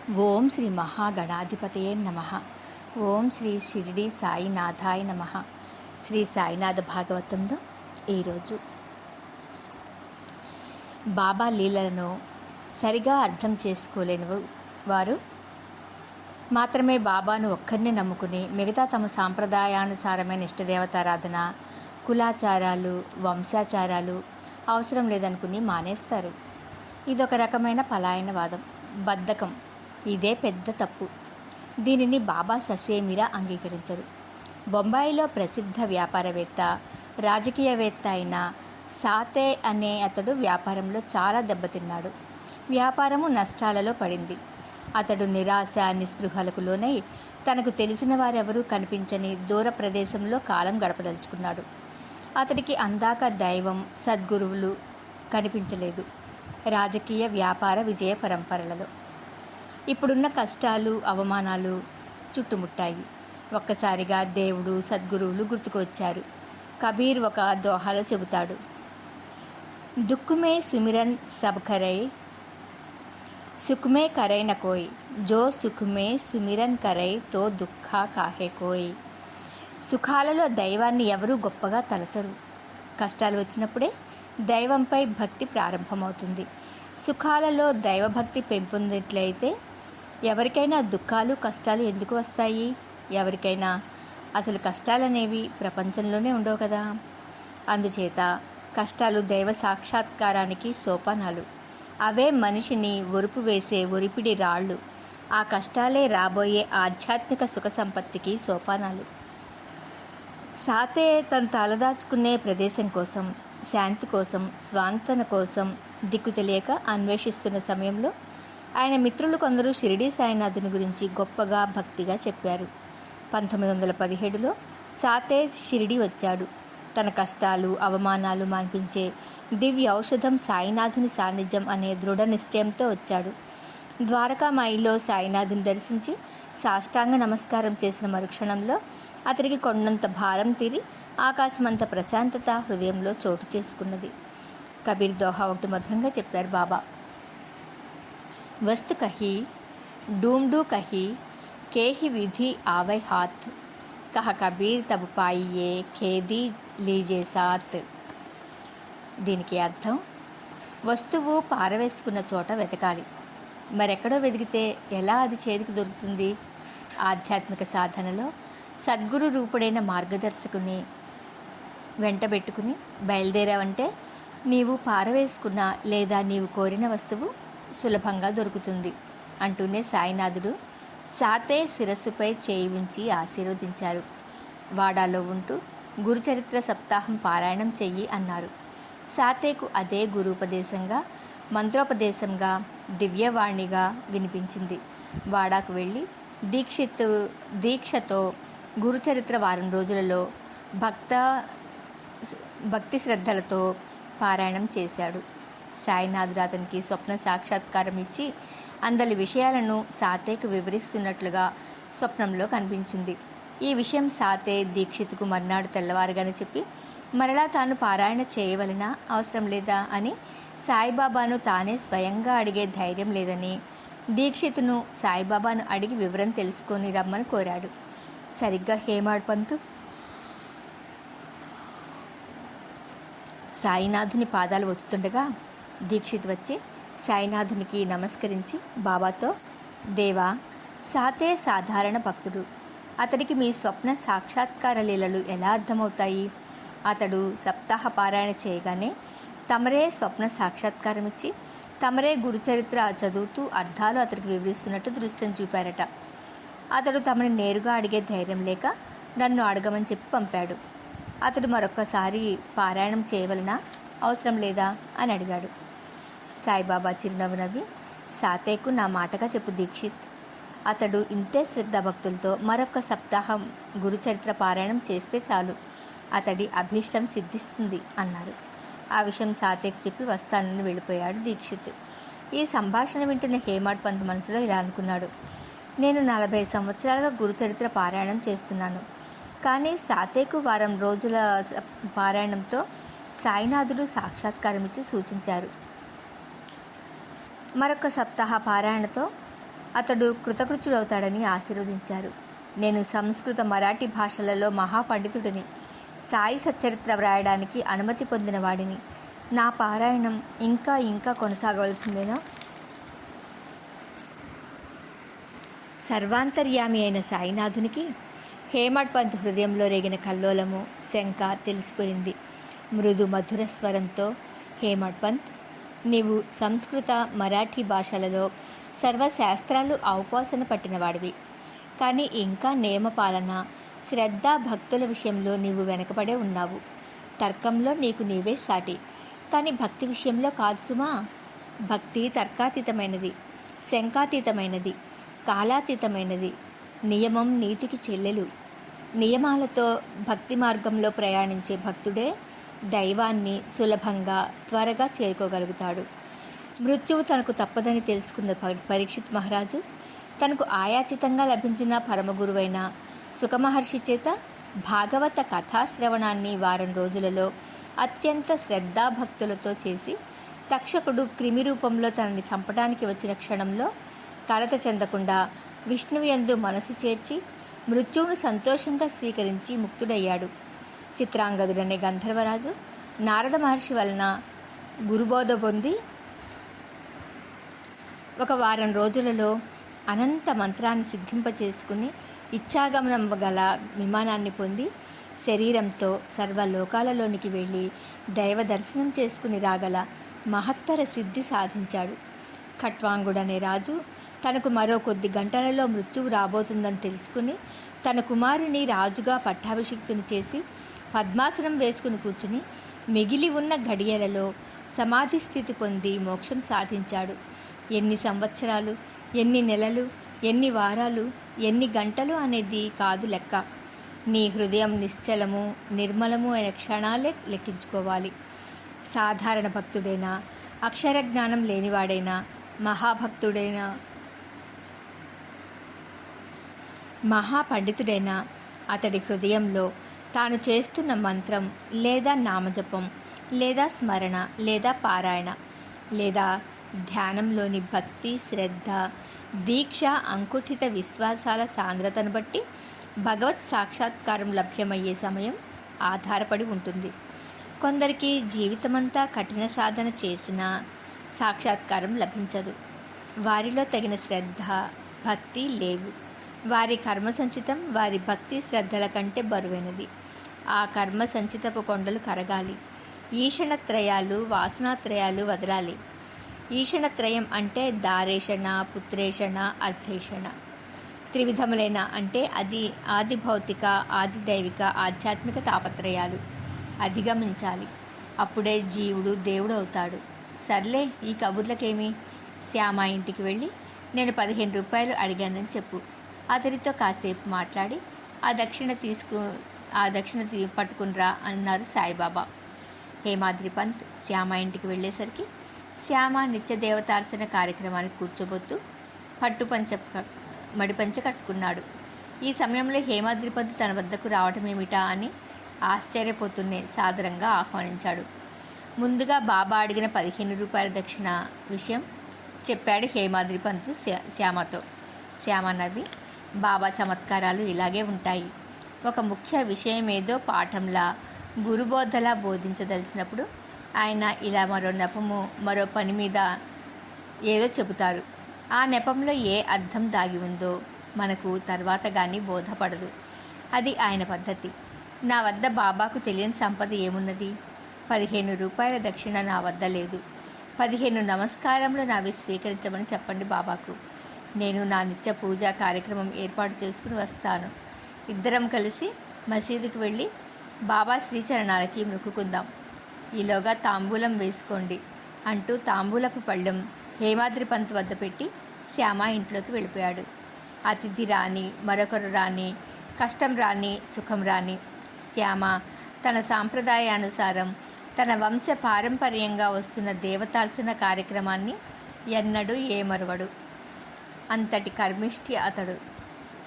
ఓం శ్రీ మహాగణాధిపతయే నమః. ఓం శ్రీ షిరిడి సాయినాథాయ నమః. శ్రీ సాయినాథ భాగవతంలో ఈరోజు బాబా లీలలను సరిగా అర్థం చేసుకోలేని వారు మాత్రమే బాబాను ఒక్కరిని నమ్ముకుని మిగతా తమ సాంప్రదాయానుసారమైన ఇష్టదేవతారాధన, కులాచారాలు, వంశాచారాలు అవసరం లేదనుకుని మానేస్తారు. ఇదొక రకమైన పలాయనవాదం, బద్ధకం. ఇదే పెద్ద తప్పు. దీనిని బాబా ససేమిరా అంగీకరించరు. బొంబాయిలో ప్రసిద్ధ వ్యాపారవేత్త, రాజకీయవేత్త అయిన సాతే అనే అతడు వ్యాపారంలో చాలా దెబ్బతిన్నాడు. వ్యాపారము నష్టాలలో పడింది. అతడు నిరాశ, నిస్పృహలకు లోనై తనకు తెలిసిన వారెవరూ కనిపించని దూర ప్రదేశంలో కాలం గడపదలుచుకున్నాడు. అతడికి అందాక దైవం, సద్గురువులు కనిపించలేదు రాజకీయ వ్యాపార విజయ పరంపరలలో. ఇప్పుడున్న కష్టాలు, అవమానాలు చుట్టుముట్టాయి. ఒక్కసారిగా దేవుడు, సద్గురువులు గుర్తుకొచ్చారు. కబీర్ ఒక దోహాలో చెబుతాడు, దుఃఖమే సుమిరన్ సబ్ కరై, సుఖమే కరై న కోయ్, జో సుఖమే సుమిరన్ కరై తో దుఃఖ కాహే కోయ్. సుఖాలలో దైవాన్ని ఎవరూ గొప్పగా తలచరు. కష్టాలు వచ్చినప్పుడే దైవంపై భక్తి ప్రారంభమవుతుంది. సుఖాలలో దైవభక్తి పెంపొందినట్లయితే ఎవరికైనా దుఃఖాలు, కష్టాలు ఎందుకు వస్తాయి? ఎవరికైనా అసలు కష్టాలనేవి ప్రపంచంలోనే ఉండవు కదా. అందుచేత కష్టాలు దైవ సాక్షాత్కారానికి సోపానాలు. అవే మనిషిని ఒరుపు వేసే ఒరిపిడి రాళ్ళు. ఆ కష్టాలే రాబోయే ఆధ్యాత్మిక సుఖ సంపత్తికి సోపానాలు. సాతే తను తలదాచుకునే ప్రదేశం కోసం, శాంతి కోసం, స్వాంతన కోసం దిక్కు తెలియక అన్వేషిస్తున్న సమయంలో ఆయన మిత్రులు కొందరు షిరిడీ సాయినాథుని గురించి గొప్పగా, భక్తిగా చెప్పారు. 1917లో సాతే షిరిడీ వచ్చాడు. తన కష్టాలు, అవమానాలు మాన్పించే దివ్య ఔషధం సాయినాథుని సాన్నిధ్యం అనే దృఢ నిశ్చయంతో వచ్చాడు. ద్వారకామాయిలో సాయినాథుని దర్శించి సాష్టాంగ నమస్కారం చేసిన మరుక్షణంలో అతడికి కొండంత భారం తీరి ఆకాశమంత ప్రశాంతత హృదయంలో చోటు చేసుకున్నది. కబీర్ దోహా ఒకటి మధురంగా చెప్పారు బాబా. వస్తు కహి డూమ్డూ కహి కేహి విధి ఆవై హాత్, కహ కబీర్ తబు పాయియే ఖేదీ లీజే సాత్. దీనికి అర్థం, వస్తువు పారవేసుకున్న చోట వెతకాలి, మరెక్కడో వెతికితే ఎలా అది చేతికి దొరుకుతుంది? ఆధ్యాత్మిక సాధనలో సద్గురు రూపుడైన మార్గదర్శకుని వెంటబెట్టుకుని బయలుదేరావంటే నీవు పారవేసుకున్న లేదా నీవు కోరిన వస్తువు సులభంగా దొరుకుతుంది అంటూనే సాయినాథుడు సాతే శిరస్సుపై చేయి ఉంచి ఆశీర్వదించారు. వాడాలో ఉంటూ గురుచరిత్ర సప్తాహం పారాయణం చెయ్యి అన్నారు. సాతేకు అదే గురూపదేశంగా, మంత్రోపదేశంగా, దివ్యవాణిగా వినిపించింది. వాడాకు వెళ్ళి దీక్షతో గురుచరిత్ర వారం రోజులలో భక్తి శ్రద్ధలతో పారాయణం చేశాడు. సాయినాథుడు అతనికి స్వప్న సాక్షాత్కారం ఇచ్చి అందరి విషయాలను సాతేకు వివరిస్తున్నట్లుగా స్వప్నంలో కనిపించింది. ఈ విషయం సాతే దీక్షితుకు మర్నాడు తెల్లవారుగానే చెప్పి మరలా తాను పారాయణ చేయవలన అవసరం లేదా అని సాయిబాబాను తానే స్వయంగా అడిగే ధైర్యం లేదని దీక్షితును సాయిబాబాను అడిగి వివరం తెలుసుకొని రమ్మని కోరాడు. సరిగ్గా హేమాడ్ పంతు సాయినాథుని పాదాలు ఒత్తుతుండగా దీక్షిత్ వచ్చి సాయినాథునికి నమస్కరించి బాబాతో, దేవా, సాతే సాధారణ భక్తుడు. అతడికి మీ స్వప్న సాక్షాత్కార లీలలు ఎలా అర్థమవుతాయి? అతడు సప్తాహ పారాయణ చేయగానే తమరే స్వప్న సాక్షాత్కారం ఇచ్చి తమరే గురుచరిత్ర చదువుతూ అర్థాలు అతడికి వివరిస్తున్నట్టు దృశ్యం చూపారట. అతడు తమని నేరుగా అడిగే ధైర్యం లేక నన్ను అడగమని చెప్పి పంపాడు. అతడు మరొక్కసారి పారాయణం చేయవలన అవసరం లేదా అని అడిగాడు. సాయిబాబా చిరునవ్వు నవ్వి, సాతేకు నా మాటగా చెప్పు దీక్షిత్. అతడు ఇంతే శ్రద్ధాభక్తులతో మరొక సప్తాహం గురుచరిత్ర పారాయణం చేస్తే చాలు, అతడి అభీష్టం సిద్ధిస్తుంది అన్నారు. ఆ విషయం సాతేకు చెప్పి వస్తానని వెళ్ళిపోయాడు దీక్షిత్. ఈ సంభాషణ వింటున్న హేమాడ్ పంత్ మనసులో ఇలా అనుకున్నాడు, నేను 40 సంవత్సరాలుగా గురుచరిత్ర పారాయణం చేస్తున్నాను. కానీ సాతేకు వారం రోజుల పారాయణంతో సాయినాథుడు సాక్షాత్కారం ఇచ్చి సూచించారు. మరొక సప్తాహ పారాయణతో అతడు కృతకృత్యుడవుతాడని ఆశీర్వదించారు. నేను సంస్కృత, మరాఠీ భాషలలో మహాపండితుడిని. సాయి సచ్చరిత్ర వ్రాయడానికి అనుమతి పొందిన వాడిని. నా పారాయణం ఇంకా ఇంకా కొనసాగవలసిందేనా? సర్వాంతర్యామి అయిన సాయినాథునికి హేమడ్ పంత్ హృదయంలో రేగిన కల్లోలము, శంక తెలిసిపోయింది. మృదు మధుర స్వరంతో, హేమడ్ పంత్, నీవు సంస్కృత, మరాఠీ భాషలలో సర్వశాస్త్రాలు ఔపాసన పట్టినవాడివి. కానీ ఇంకా నియమపాలన, శ్రద్ధ, భక్తుల విషయంలో నీవు వెనకబడే ఉన్నావు. తర్కంలో నీకు నీవే సాటి, కానీ భక్తి విషయంలో కాదు సుమా. భక్తి తర్కాతీతమైనది, శంకాతీతమైనది, కాలాతీతమైనది. నియమం నీతికి చెల్లెలు. నియమాలతో భక్తి మార్గంలో ప్రయాణించే భక్తుడే దైవాన్ని సులభంగా, త్వరగా చేరుకోగలుగుతాడు. మృత్యువు తనకు తప్పదని తెలుసుకున్న పరీక్షిత్ మహారాజు తనకు ఆయాచితంగా లభించిన పరమగురువైన సుఖమహర్షి చేత భాగవత కథాశ్రవణాన్ని వారం రోజులలో అత్యంత శ్రద్ధాభక్తులతో చేసి, తక్షకుడు క్రిమి రూపంలో తనని చంపడానికి వచ్చిన క్షణంలో కలత చెందకుండా విష్ణువు యందు మనసు చేర్చి మృత్యువును సంతోషంగా స్వీకరించి ముక్తుడయ్యాడు. చిత్రాంగదుడనే గంధర్వరాజు నారద మహర్షి వలన గురుబోధ పొంది ఒక వారం రోజులలో అనంత మంత్రాన్ని సిద్ధింపచేసుకుని ఇచ్ఛాగమనం గల విమానాన్ని పొంది శరీరంతో సర్వలోకాలలోనికి వెళ్ళి దైవ దర్శనం చేసుకుని రాగల మహత్తర సిద్ధి సాధించాడు. ఖట్వాంగుడనే రాజు తనకు మరో కొద్ది గంటలలో మృత్యువు రాబోతుందని తెలుసుకుని తన కుమారుని రాజుగా పట్టాభిషిక్తుని చేసి పద్మాసనం వేసుకుని కూర్చుని మిగిలి ఉన్న ఘడియలలో సమాధి స్థితి పొంది మోక్షం సాధించాడు. ఎన్ని సంవత్సరాలు, ఎన్ని నెలలు, ఎన్ని వారాలు, ఎన్ని గంటలు అనేది కాదు లెక్క. నీ హృదయం నిశ్చలము, నిర్మలము అయిన క్షణాలే లెక్కించుకోవాలి. సాధారణ భక్తుడైనా, అక్షర జ్ఞానం లేనివాడైనా, మహాభక్తుడైనా, మహాపండితుడైనా అతడి హృదయంలో తాను చేస్తున్న మంత్రం లేదా నామజపం లేదా స్మరణ లేదా పారాయణ లేదా ధ్యానంలోని భక్తి, శ్రద్ధ, దీక్ష, అంకుఠిత విశ్వాసాల సాంద్రతను బట్టి భగవత్ సాక్షాత్కారం లభ్యమయ్యే సమయం ఆధారపడి ఉంటుంది. కొందరికి జీవితమంతా కఠిన సాధన చేసినా సాక్షాత్కారం లభించదు. వారిలో తగిన శ్రద్ధ, భక్తి లేవు. వారి కర్మ సంచితం వారి భక్తి శ్రద్ధల కంటే బరువైనది. ఆ కర్మ సంచితపు కొండలు కరగాలి. ఈషణత్రయాలు, వాసనాత్రయాలు వదలాలి. ఈషణత్రయం అంటే దారేషణ, పుత్రేషణ, అర్థేషణ. త్రివిధములైన అంటే అది ఆది భౌతిక, ఆది దైవిక, ఆధ్యాత్మిక తాపత్రయాలు అధిగమించాలి. అప్పుడే జీవుడు దేవుడు అవుతాడు. సర్లే, ఈ కబుర్లకేమి? శ్యామ ఇంటికి వెళ్ళి నేను 15 రూపాయలు అడిగానని చెప్పు. అతడితో కాసేపు మాట్లాడి ఆ దక్షిణ పట్టుకునిరా అన్నారు సాయిబాబా. హేమాద్రి పంత్ శ్యామ ఇంటికి వెళ్ళేసరికి శ్యామ నిత్య దేవతార్చన కార్యక్రమానికి కూర్చోబోతూ మడిపంచ కట్టుకున్నాడు. ఈ సమయంలో హేమాద్రి పంత్ తన వద్దకు రావటమేమిటా అని ఆశ్చర్యపోతూనే సాదరంగా ఆహ్వానించాడు. ముందుగా బాబా అడిగిన 15 రూపాయల దక్షిణ విషయం చెప్పాడు హేమాద్రి పంత్ శ్యామతో. శ్యామ నవ్వి, బాబా చమత్కారాలు ఇలాగే ఉంటాయి. ఒక ముఖ్య విషయమేదో పాఠంలా, గురుబోధలా బోధించదలిచినప్పుడు ఆయన ఇలా మరో నెపము, మరో పని మీద ఏదో చెబుతారు. ఆ నెపంలో ఏ అర్థం దాగి ఉందో మనకు తర్వాత కానీ బోధపడదు. అది ఆయన పద్ధతి. నా వద్ద బాబాకు తెలియని సంపద ఏమున్నది? 15 రూపాయల దక్షిణ నా వద్ద లేదు. 15 నమస్కారములు నావి స్వీకరించమని చెప్పండి బాబాకు. నేను నా నిత్య పూజా కార్యక్రమం ఏర్పాటు చేసుకుని వస్తాను. ఇద్దరం కలిసి మసీదుకు వెళ్ళి బాబా శ్రీచరణాలకి మొక్కుకుందాం. ఈలోగా తాంబూలం వేసుకోండి అంటూ తాంబూలపు పళ్ళెం హేమాద్రి పంత్ వద్ద పెట్టి శ్యామ ఇంట్లోకి వెళ్ళిపోయాడు. అతిథి రాని, మరొకరు రాని, కష్టం రాని, సుఖం రాని, శ్యామ తన సాంప్రదాయానుసారం తన వంశ పారంపర్యంగా వస్తున్న దేవతార్చన కార్యక్రమాన్ని ఎన్నడూ ఏమరవడు. అంతటి కర్మిష్ఠి అతడు.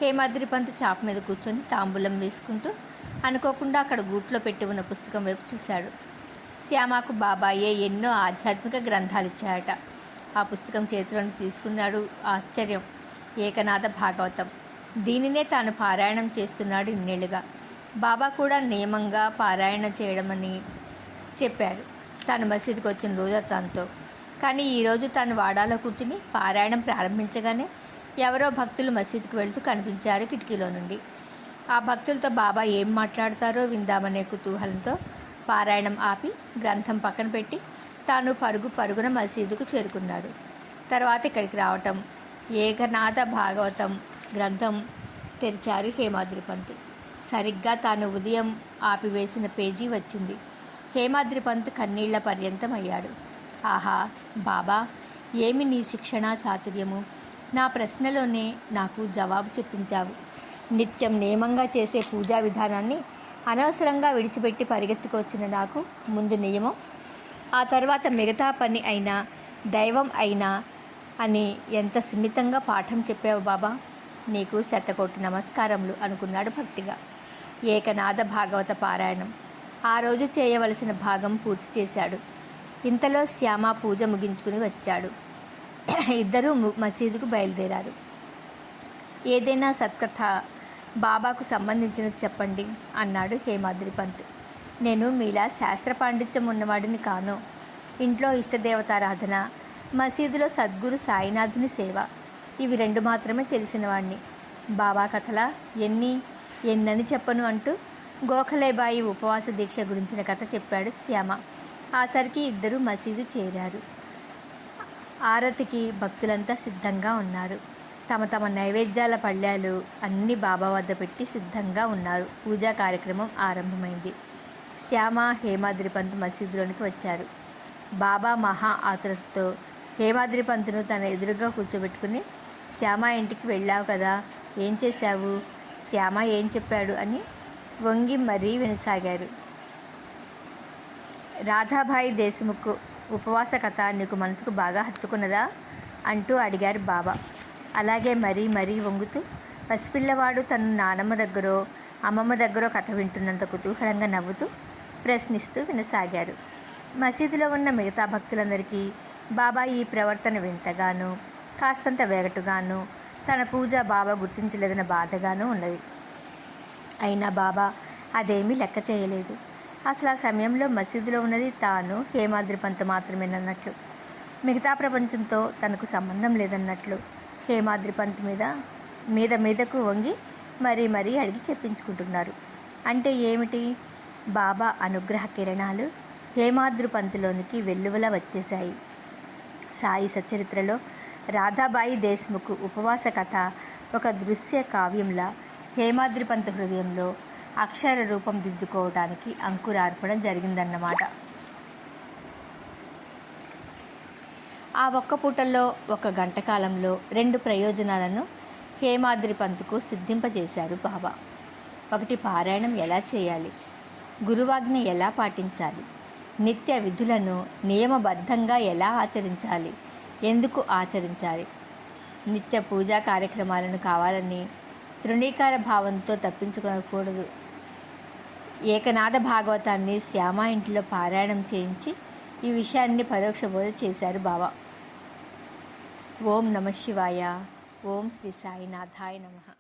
హేమాద్రి పంత్ చాప మీద కూర్చొని తాంబూలం వేసుకుంటూ అనుకోకుండా అక్కడ గూట్లో పెట్టి ఉన్న పుస్తకం వైపు చూశాడు. శ్యామకు బాబాయే ఎన్నో ఆధ్యాత్మిక గ్రంథాలు ఇచ్చాయట. ఆ పుస్తకం చేతిలోని తీసుకున్నాడు. ఆశ్చర్యం! ఏకనాథ భాగవతం. దీనినే తాను పారాయణం చేస్తున్నాడు ఇన్నేళ్లుగా. బాబా కూడా నియమంగా పారాయణ చేయడమని చెప్పారు తాను మసీదుకి వచ్చిన రోజు తనతో. కానీ ఈరోజు తాను వాడాలో కూర్చుని పారాయణం ప్రారంభించగానే ఎవరో భక్తులు మసీదుకు వెళుతూ కనిపించారు కిటికీలో నుండి. ఆ భక్తులతో బాబా ఏం మాట్లాడతారో విందామనే కుతూహలంతో పారాయణం ఆపి గ్రంథం పక్కన పెట్టి తాను పరుగున మసీదుకు చేరుకున్నాడు. తర్వాత ఇక్కడికి రావటం, ఏకనాథ భాగవతం గ్రంథం తెరిచారు హేమాద్రి పంత్. సరిగ్గా తాను ఉదయం ఆపివేసిన పేజీ వచ్చింది. హేమాద్రి పంత్ కన్నీళ్ల పర్యంతం అయ్యాడు. ఆహా బాబా, ఏమి నీ శిక్షణ చాతుర్యము! నా ప్రశ్నలోనే నాకు జవాబు చెప్పించావు. నిత్యం నియమంగా చేసే పూజా విధానాన్ని అనవసరంగా విడిచిపెట్టి పరిగెత్తుకొచ్చిన నాకు ముందు నియమం, ఆ తర్వాత మిగతా పని అయినా దైవం అయినా అని ఎంత సున్నితంగా పాఠం చెప్పావు బాబా. నీకు శతకోటి నమస్కారములు అనుకున్నాడు భక్తిగా. ఏకనాథ భాగవత పారాయణం ఆ రోజు చేయవలసిన భాగం పూర్తి చేశాడు. ఇంతలో శ్యామ పూజ ముగించుకుని వచ్చాడు. ఇద్దరూ మసీదుకు బయలుదేరారు. ఏదైనా సత్కథ బాబాకు సంబంధించినది చెప్పండి అన్నాడు హేమాద్రి పంత్. నేను మీలా శాస్త్ర పాండిత్యం ఉన్నవాడిని కాను. ఇంట్లో ఇష్టదేవతారాధన, మసీదులో సద్గురు సాయినాథుని సేవ, ఇవి రెండు మాత్రమే తెలిసినవాణ్ణి. బాబా కథలా ఎన్నని చెప్పను అంటూ గోఖలేబాయి ఉపవాస దీక్ష గురించిన కథ చెప్పాడు శ్యామ. ఆసరికి ఇద్దరు మసీదు చేరారు. ఆరతికి భక్తులంతా సిద్ధంగా ఉన్నారు. తమ తమ నైవేద్యాల పళ్ళాలు అన్ని బాబా వద్ద పెట్టి సిద్ధంగా ఉన్నారు. పూజా కార్యక్రమం ఆరంభమైంది. శ్యామ, హేమాద్రి పంత్ మసీదులోనికి వచ్చారు. బాబా మహా ఆతురతతో హేమాద్రి పంతును తన ఎదురుగా కూర్చోబెట్టుకుని, శ్యామ ఇంటికి వెళ్ళావు కదా, ఏం చేశావు, శ్యామ ఏం చెప్పాడు అని వంగి మరీ వినసాగారు. రాధాబాయి దేశ్ముఖ్ ఉపవాస కథ నీకు మనసుకు బాగా హత్తుకున్నదా అంటూ అడిగారు బాబా. అలాగే మరీ వంగుతూ పసిపిల్లవాడు తన నానమ్మ దగ్గరో అమ్మమ్మ దగ్గరో కథ వింటున్నంత కుతూహలంగా నవ్వుతూ ప్రశ్నిస్తూ వినసాగారు. మసీదులో ఉన్న మిగతా భక్తులందరికీ బాబా ఈ ప్రవర్తన వింతగాను, కాస్తంత వేగటుగాను, తన పూజ బాబా గుర్తించలేదన్న బాధగాను ఉన్నది. అయినా బాబా అదేమీ లెక్క చేయలేదు. అసలు ఆ సమయంలో మసీదులో ఉన్నది తాను, హేమాద్రి పంత్ మాత్రమేనన్నట్లు, మిగతా ప్రపంచంతో తనకు సంబంధం లేదన్నట్లు హేమాద్రి పంత్ మీదకు వంగి మరీ అడిగి చెప్పించుకుంటున్నారు. అంటే ఏమిటి? బాబా అనుగ్రహ కిరణాలు హేమాద్రి పంత్లోనికి వెల్లువలా వచ్చేశాయి. సాయి సచరిత్రలో రాధాబాయి దేశ్ముఖ్ ఉపవాస కథ ఒక దృశ్య కావ్యంలా హేమాద్రి పంత్ హృదయంలో అక్షర రూపం దిద్దుకోవడానికి అంకురార్పణ జరిగిందన్నమాట. ఆ ఒక్క పూటల్లో, ఒక గంట కాలంలో 2 ప్రయోజనాలను హేమాద్రి పంత్కు సిద్ధింపజేశారు బాబా. ఒకటి, పారాయణం ఎలా చేయాలి, గురువాజ్ఞ ఎలా పాటించాలి, నిత్య విధులను నియమబద్ధంగా ఎలా ఆచరించాలి, ఎందుకు ఆచరించాలి, నిత్య పూజా కార్యక్రమాలను కావాలని తృణీకార భావంతో తప్పించుకోకూడదు. ఏకనాథ భాగవతాన్ని శ్యామ ఇంటిలో పారాయణం చేయించి ఈ విషయాన్ని పరోక్ష బోధ చేశారు బాబా. ఓం నమః శివాయ. ఓం శ్రీ సాయినాథాయ నమః.